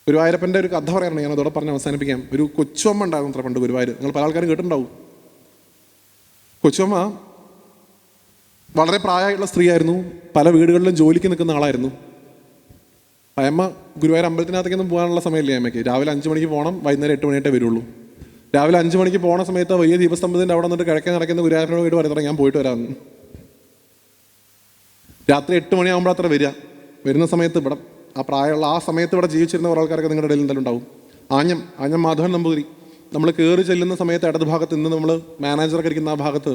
ഗുരുവായൂരപ്പൻ്റെ ഒരു കഥ പറയാറുണ്ട്, ഞാൻ അതോടെ പറഞ്ഞ് അവസാനിപ്പിക്കാം. ഒരു കൊച്ചുമ്മ ഉണ്ടാകും അത്ര പണ്ട് ഗുരുവായൂർ. നിങ്ങൾ പല ആൾക്കാരും കേട്ടിട്ടുണ്ടാവും. കൊച്ചുമ്മ വളരെ പ്രായമായിട്ടുള്ള സ്ത്രീയായിരുന്നു. പല വീടുകളിലും ജോലിക്ക് നിൽക്കുന്ന ആളായിരുന്നു. അമ്മ ഗുരുവായൂർ അമ്പലത്തിനകത്തേക്കൊന്നും പോകാനുള്ള സമയമില്ല അമ്മയ്ക്ക്. രാവിലെ 5 മണിക്ക് പോകണം, വൈകുന്നേരം 8 മണിയായിട്ടേ വരുള്ളൂ. രാവിലെ 5 മണിക്ക് പോണ സമയത്ത് വലിയ ദീപസ്തംഭത്തിൻ്റെ അവിടെ നിന്നിട്ട് കിഴക്കേ നടക്കുന്ന ഗുരുവായൂരിനോട് വീട് പറയുന്നത് ഞാൻ പോയിട്ട് വരാമെന്ന്. രാത്രി 8 മണിയാകുമ്പോൾ അത്ര വരുന്ന സമയത്ത് ഇവിടെ ആ പ്രായമുള്ള ആ സമയത്ത് ഇവിടെ ജീവിച്ചിരുന്ന കുറേ ആൾക്കാരൊക്കെ നിങ്ങളുടെ ഇടയിൽ എന്തായാലും ഉണ്ടാവും. ആഞ്ഞം മാധവൻ നമ്പൂതിരി. നമ്മൾ കയറി ചെല്ലുന്ന സമയത്ത് ഇടത് ഭാഗത്ത് നിന്ന് നമ്മൾ മാനേജറൊക്കെ ഇരിക്കുന്ന ആ ഭാഗത്ത്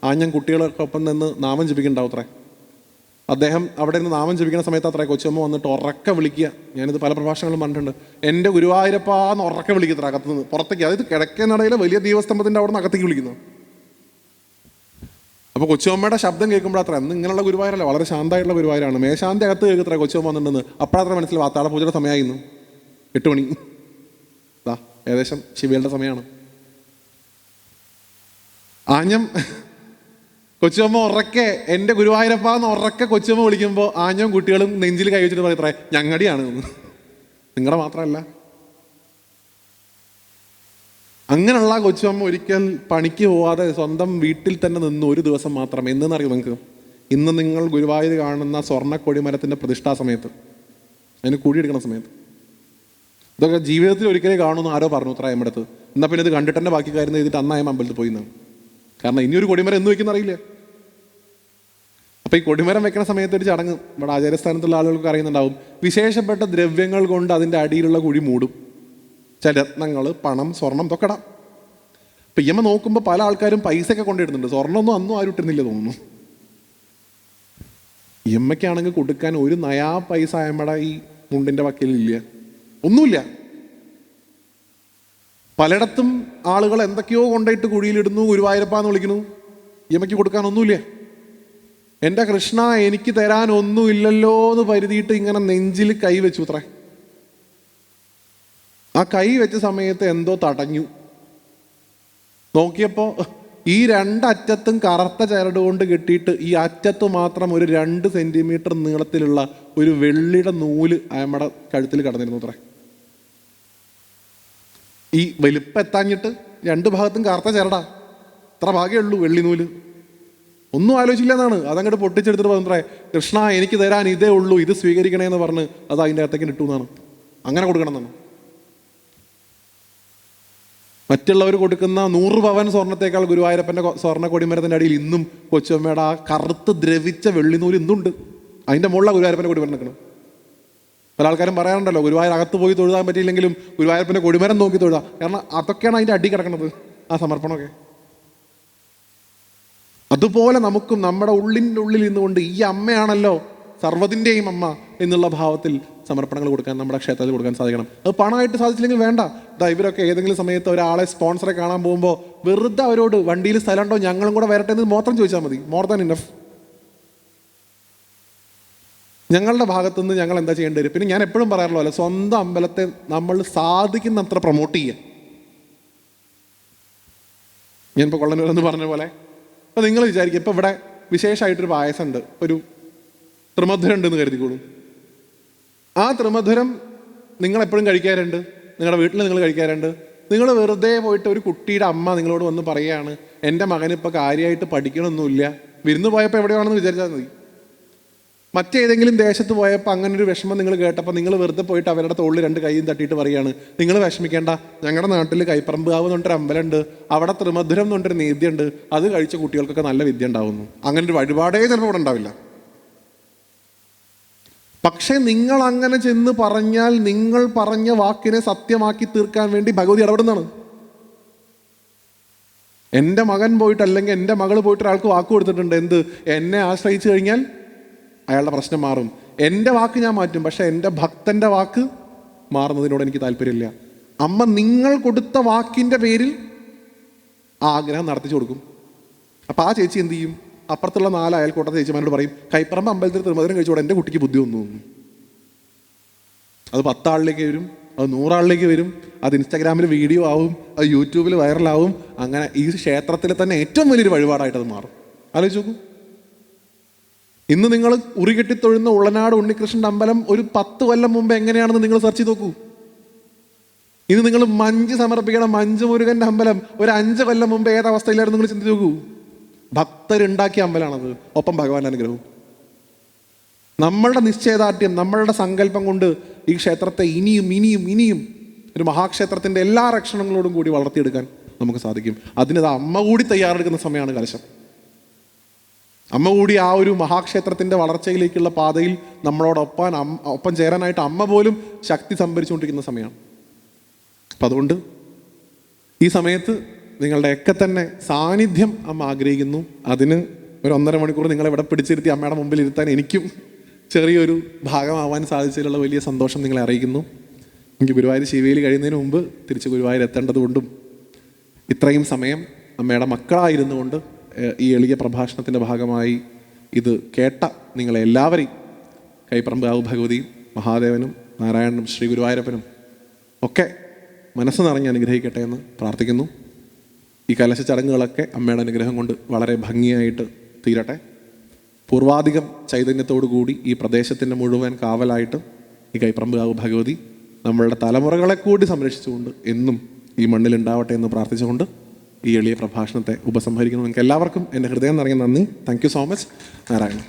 ആഞ്ഞം കുട്ടികളൊക്കെ ഒപ്പം നിന്ന് നാമം ജപിക്കുന്നുണ്ടാവും അത്രേ. അദ്ദേഹം അവിടെ നിന്ന് നാമം ജപിക്കുന്ന സമയത്ത് അത്രേ കൊച്ചമ്മ വന്നിട്ട് ഉറക്കെ വിളിക്കുക. ഞാനിത് പല പ്രഭാഷണങ്ങളും പറഞ്ഞിട്ടുണ്ട്. എൻ്റെ ഗുരുവായൂരപ്പാന്ന് ഉറക്കെ വിളിക്കത്ര അകത്ത് നിന്ന് പുറത്തേക്ക്. അതായത് കിഴക്കേ നടയിലെ വലിയ ദീപസ്തംഭത്തിൻ്റെ അവിടെ നിന്ന് അകത്തേക്ക് വിളിക്കുന്നു. അപ്പോൾ കൊച്ചുമ്മയുടെ ശബ്ദം കേൾക്കുമ്പോൾ അത്ര അന്ന് ഇങ്ങനെയുള്ള ഗുരുവായൂരല്ല, വളരെ ശാന്തമായിട്ടുള്ള ഗുരുവായൂരാണ്. മേശാന്തി അകത്ത് കേൾക്കത്ര കൊച്ചുമ്മ വന്നിട്ടുണ്ടെന്ന്. അപ്പോഴത്ര മനസ്സിലാവും അത്താഴ പൂജയുടെ സമയമായിരുന്നു. 8 മണി ഏകദേശം ശിവയുടെ സമയമാണ്. ആഞ്ഞം കൊച്ചുമ്മ ഉറക്കെ എൻ്റെ ഗുരുവായൂരപ്പാന്ന് ഉറക്കെ കൊച്ചുമ്മ വിളിക്കുമ്പോൾ ആഞ്ഞം കുട്ടികളും നെഞ്ചിൽ കൈ വെച്ചിട്ട് പറയത്രേ ഞങ്ങടിയാണ്. നിങ്ങളുടെ മാത്രമല്ല. അങ്ങനെയുള്ള കൊച്ചുമ്മ ഒരിക്കൽ പണിക്ക് പോവാതെ സ്വന്തം വീട്ടിൽ തന്നെ നിന്ന് ഒരു ദിവസം മാത്രം. എന്തെന്നറിയോ നിങ്ങൾക്ക്? ഇന്ന് നിങ്ങൾ ഗുരുവായൂർ കാണുന്ന സ്വർണ്ണ കൊടിമരത്തിൻ്റെ പ്രതിഷ്ഠാ സമയത്ത്, അതിന് കൂടിയെടുക്കുന്ന സമയത്ത്, ഇതൊക്കെ ജീവിതത്തിൽ ഒരിക്കലേ കാണുമെന്ന് ആരോ പറഞ്ഞു അത്ര നമ്മുടെ അടുത്ത്. എന്നാൽ പിന്നെ ഇത് കണ്ടിട്ട് തന്നെ ബാക്കി കാര്യം ചെയ്തിട്ട് അന്നായം അമ്പലത്തിൽ പോയി എന്നാണ്. കാരണം ഇനിയൊരു കൊടിമരം എന്ന് വെക്കുന്ന അറിയില്ല. അപ്പോൾ ഈ കൊടിമരം വെക്കുന്ന സമയത്ത് ഒരു ചടങ്ങ് ഇവിടെ ആചാര്യസ്ഥാനത്തുള്ള ആളുകൾക്ക് അറിയുന്നുണ്ടാവും. വിശേഷപ്പെട്ട ദ്രവ്യങ്ങൾ കൊണ്ട് അതിൻ്റെ അടിയിലുള്ള കുഴി മൂടും. രത്നങ്ങൾ, പണം, സ്വർണം ഇതൊക്കെ ഇടാം. അപ്പം ഇയമ്മ നോക്കുമ്പോൾ പല ആൾക്കാരും പൈസയൊക്കെ കൊണ്ടിടുന്നുണ്ട്. സ്വർണ്ണമൊന്നും അന്നും ആരും ഇട്ടിരുന്നില്ല തോന്നുന്നു. ഇയമ്മയ്ക്കാണെങ്കിൽ കൊടുക്കാൻ ഒരു നയാ പൈസ അമ്മയുടെ ഈ മുണ്ടിൻ്റെ വക്കലില്ല, ഒന്നുമില്ല. പലയിടത്തും ആളുകൾ എന്തൊക്കെയോ കൊണ്ടുപോയിട്ട് കുഴിയിലിടുന്നു, ഗുരുവായൂരപ്പാന്ന് വിളിക്കുന്നു. ഇയമ്മയ്ക്ക് കൊടുക്കാനൊന്നുമില്ല. എൻ്റെ കൃഷ്ണ എനിക്ക് തരാൻ ഒന്നുമില്ലല്ലോ എന്ന് കരുതിയിട്ട് ഇങ്ങനെ നെഞ്ചിൽ കൈ വെച്ചു അത്രേ. ആ കൈ വെച്ച സമയത്ത് എന്തോ തടഞ്ഞു. നോക്കിയപ്പോൾ ഈ രണ്ടറ്റത്തും കറുത്ത ചരട് കൊണ്ട് കെട്ടിയിട്ട് ഈ അറ്റത്ത് മാത്രം ഒരു 2 സെൻറ്റിമീറ്റർ നീളത്തിലുള്ള ഒരു വെള്ളിയുടെ നൂല് അമ്മയുടെ കഴുത്തിൽ കടന്നിരുന്നു അത്രേ. ഈ വലിപ്പം എത്താഞ്ഞിട്ട് 2 ഭാഗത്തും കറുത്ത ചരടാ. അത്ര ഭാഗമേ ഉള്ളൂ വെള്ളി നൂല്. ഒന്നും ആലോചിച്ചില്ല എന്നാണ്. അതങ്ങോട്ട് പൊട്ടിച്ചെടുത്തിട്ട് പറഞ്ഞേ കൃഷ്ണ എനിക്ക് തരാൻ ഇതേ ഉള്ളൂ, ഇത് സ്വീകരിക്കണേന്ന് പറഞ്ഞ് അത് അതിൻ്റെ അകത്തേക്ക് ഇട്ടു എന്നാണ്. അങ്ങനെ കൊടുക്കണം എന്നാണ്. മറ്റുള്ളവർ കൊടുക്കുന്ന 100 പവൻ സ്വർണ്ണത്തേക്കാൾ ഗുരുവായൂരപ്പൻ്റെ സ്വർണ്ണ കൊടിമരത്തിൻ്റെ അടിയിൽ ഇന്നും കൊച്ചമ്മയുടെ ആ കറുത്ത് ദ്രവിച്ച വെള്ളിനൂല് ഇന്നുണ്ട്. അതിൻ്റെ മുകളിലാണ് ഗുരുവായൂരപ്പൻ്റെ കൊടിമരം നിൽക്കണം. പല ആൾക്കാരും പറയാറുണ്ടല്ലോ ഗുരുവായൂർ അകത്ത് പോയി തൊഴുതാൻ പറ്റിയില്ലെങ്കിലും ഗുരുവായൂരപ്പൻ്റെ കൊടിമരം നോക്കി തൊഴുതാം. കാരണം അതൊക്കെയാണ് അതിൻ്റെ അടി കിടക്കുന്നത്, ആ സമർപ്പണമൊക്കെ. അതുപോലെ നമുക്കും നമ്മുടെ ഉള്ളിൻ്റെ ഉള്ളിൽ നിന്നുകൊണ്ട് ഈ അമ്മയാണല്ലോ സർവ്വതിൻ്റെയും അമ്മ എന്നുള്ള ഭാവത്തിൽ സമർപ്പണങ്ങൾ കൊടുക്കാൻ നമ്മുടെ ക്ഷേത്രത്തിൽ കൊടുക്കാൻ സാധിക്കണം. അത് പണമായിട്ട് സാധിച്ചില്ലെങ്കിൽ വേണ്ട. ഇവരൊക്കെ ഏതെങ്കിലും സമയത്ത് ഒരാളെ സ്പോൺസറെ കാണാൻ പോകുമ്പോൾ വെറുതെ അവരോട് വണ്ടിയിൽ സ്ഥലമുണ്ടോ ഞങ്ങളും കൂടെ വരട്ടെ എന്ന് മാത്രം ചോദിച്ചാൽ മതി. More than enough. ഞങ്ങളുടെ ഭാഗത്തുനിന്ന് ഞങ്ങൾ എന്താ ചെയ്യേണ്ടി വരും? പിന്നെ ഞാൻ എപ്പോഴും പറയാറുള്ള പോലെ സ്വന്തം അമ്പലത്തെ നമ്മൾ സാധിക്കുന്നത്ര പ്രൊമോട്ട് ചെയ്യുക. ഞാനിപ്പോൾ കൊള്ളനൂരെന്ന് പറഞ്ഞ പോലെ അപ്പോൾ നിങ്ങൾ വിചാരിക്കും ഇപ്പോൾ ഇവിടെ വിശേഷമായിട്ടൊരു പായസമുണ്ട്, ഒരു ത്രിമധുരം ഉണ്ടെന്ന് കരുതിക്കോളൂ. ആ ത്രിമധുരം നിങ്ങളെപ്പോഴും കഴിക്കാറുണ്ട്, നിങ്ങളുടെ വീട്ടിൽ നിങ്ങൾ കഴിക്കാറുണ്ട്. നിങ്ങൾ വെറുതെ പോയിട്ട് ഒരു കുട്ടിയുടെ അമ്മ നിങ്ങളോട് വന്ന് പറയുകയാണ് എൻ്റെ മകനിപ്പോൾ കാര്യമായിട്ട് പഠിക്കണമൊന്നുമില്ല, വിരുന്ന് പോയപ്പോൾ എവിടെയാണെന്ന് വിചാരിച്ചാൽ മതി. മറ്റേതെങ്കിലും ദേശത്ത് പോയപ്പോൾ അങ്ങനെ ഒരു വിഷമം നിങ്ങൾ കേട്ടപ്പോൾ നിങ്ങൾ വെറുതെ പോയിട്ട് അവരുടെ തോളിൽ 2 കൈയും തട്ടിയിട്ട് പറയുകയാണ് നിങ്ങൾ വിഷമിക്കേണ്ട, ഞങ്ങളുടെ നാട്ടിൽ കൈപ്പറമ്പാവ് എന്ന് പറഞ്ഞൊരു അമ്പലമുണ്ട്, അവിടെ ത്രിമധുരം എന്ന് പറഞ്ഞൊരു നേദ്യമുണ്ട്, അത് കഴിച്ച കുട്ടികൾക്കൊക്കെ നല്ല വിദ്യ ഉണ്ടാവുന്നു. അങ്ങനെ ഒരു വഴിപാടേ ചിലപ്പോൾ ഇവിടെ ഉണ്ടാവില്ല. പക്ഷെ നിങ്ങൾ അങ്ങനെ ചെന്ന് പറഞ്ഞാൽ നിങ്ങൾ പറഞ്ഞ വാക്കിനെ സത്യമാക്കി തീർക്കാൻ വേണ്ടി ഭഗവതി ഇടപെടുന്നതാണ്. എൻ്റെ മകൻ പോയിട്ട് അല്ലെങ്കിൽ എൻ്റെ മകൾ പോയിട്ട് ഒരാൾക്ക് വാക്ക് കൊടുത്തിട്ടുണ്ട്, എന്ത്, എന്നെ ആശ്രയിച്ചു കഴിഞ്ഞാൽ അയാളുടെ പ്രശ്നം മാറും. എൻ്റെ വാക്ക് ഞാൻ മാറ്റും, പക്ഷെ എൻ്റെ ഭക്തൻ്റെ വാക്ക് മാറുന്നതിനോട് എനിക്ക് താല്പര്യമില്ല. അമ്മ നിങ്ങൾ കൊടുത്ത വാക്കിൻ്റെ പേരിൽ ആ ആഗ്രഹം നടത്തിച്ചു കൊടുക്കും. അപ്പം ആ ചേച്ചി എന്ത് ചെയ്യും? അപ്പുറത്തുള്ള 4 അയൽക്കൂട്ടത്തെ ചേച്ചിമാരോട് പറയും കൈപ്പറമ്പ് അമ്പലത്തിൽ ത്രിമധുരം കഴിച്ചോടെ എൻ്റെ കുട്ടിക്ക് ബുദ്ധി വന്നു. അത് 10 ആളിലേക്ക് വരും, അത് 100 ആളിലേക്ക് വരും, അത് ഇൻസ്റ്റാഗ്രാമിൽ വീഡിയോ ആവും, അത് യൂട്യൂബിൽ വൈറലാവും. അങ്ങനെ ഈ ക്ഷേത്രത്തിൽ തന്നെ ഏറ്റവും വലിയൊരു വഴിപാടായിട്ട് അത് മാറും. ആലോചിച്ച് നോക്കൂ. ഇന്ന് നിങ്ങൾ ഉറികെട്ടിത്തൊഴുന്ന ഉള്ളനാട് ഉണ്ണികൃഷ്ണൻ്റെ അമ്പലം ഒരു 10 കൊല്ലം മുമ്പ് എങ്ങനെയാണെന്ന് നിങ്ങൾ സെർച്ച് ചെയ്ത് നോക്കൂ. ഇത് നിങ്ങൾ മഞ്ച് സമർപ്പിക്കണം. മഞ്ച് മുരുകൻ്റെ അമ്പലം ഒരു 5 കൊല്ലം മുമ്പ് ഏതവസ്ഥയിലായിരുന്നു നിങ്ങൾ ചിന്തിച്ചു നോക്കൂ. ഭക്തരുണ്ടാക്കിയ അമ്പലമാണത്, ഒപ്പം ഭഗവാൻ അനുഗ്രഹവും. നമ്മളുടെ നിശ്ചയദാർഢ്യം, നമ്മളുടെ സങ്കല്പം കൊണ്ട് ഈ ക്ഷേത്രത്തെ ഇനിയും ഇനിയും ഇനിയും ഒരു മഹാക്ഷേത്രത്തിൻ്റെ എല്ലാ ലക്ഷണങ്ങളോടും കൂടി വളർത്തിയെടുക്കാൻ നമുക്ക് സാധിക്കും. അതിനത് അമ്മ കൂടി തയ്യാറെടുക്കുന്ന സമയമാണ് കലശം. അമ്മ കൂടി ആ ഒരു മഹാക്ഷേത്രത്തിൻ്റെ വളർച്ചയിലേക്കുള്ള പാതയിൽ ഒപ്പം ചേരാനായിട്ട് അമ്മ പോലും ശക്തി സംഭരിച്ചുകൊണ്ടിരിക്കുന്ന സമയമാണ്. അപ്പം അതുകൊണ്ട് ഈ സമയത്ത് നിങ്ങളുടെയൊക്കെ തന്നെ സാന്നിധ്യം അമ്മ ആഗ്രഹിക്കുന്നു. അതിന് ഒരു 1.5 മണിക്കൂർ നിങ്ങളെ ഇവിടെ പിടിച്ചിരുത്തി അമ്മയുടെ മുമ്പിൽ ഇരുത്താൻ എനിക്കും ചെറിയൊരു ഭാഗമാവാൻ സാധിച്ചതിലുള്ള വലിയ സന്തോഷം നിങ്ങളെ അറിയിക്കുന്നു. എനിക്ക് ഗുരുവായൂർ ശിവയിൽ കഴിയുന്നതിന് മുമ്പ് തിരിച്ച് ഗുരുവായൂർ എത്തേണ്ടതുകൊണ്ടും ഇത്രയും സമയം അമ്മയുടെ മക്കളായിരുന്നുകൊണ്ട് ഈ എളിയ പ്രഭാഷണത്തിൻ്റെ ഭാഗമായി ഇത് കേട്ട നിങ്ങളെ എല്ലാവരെയും കൈപ്പറമ്പാവ് ഭഗവതിയും മഹാദേവനും നാരായണനും ശ്രീ ഗുരുവായൂരപ്പനും ഒക്കെ മനസ്സ് നിറഞ്ഞ് അനുഗ്രഹിക്കട്ടെ എന്ന് പ്രാർത്ഥിക്കുന്നു. ഈ കലശ ചടങ്ങുകളൊക്കെ അമ്മയുടെ അനുഗ്രഹം കൊണ്ട് വളരെ ഭംഗിയായിട്ട് തീരട്ടെ. പൂർവാധികം ചൈതന്യത്തോടു കൂടി ഈ പ്രദേശത്തിൻ്റെ മുഴുവൻ കാവലായിട്ട് ഈ കൈപ്പറമ്പാവ് ഭഗവതി നമ്മളുടെ തലമുറകളെ കൂടി സംരക്ഷിച്ചുകൊണ്ട് എന്നും ഈ മണ്ണിൽ ഉണ്ടാവട്ടെ എന്ന് പ്രാർത്ഥിച്ചുകൊണ്ട് ഈ എളിയ പ്രഭാഷണത്തെ ഉപസംഹരിക്കുന്നു. നിങ്ങൾക്ക് എല്ലാവർക്കും എൻ്റെ ഹൃദയം നിറഞ്ഞ നന്ദി. Thank you so much. Narayana.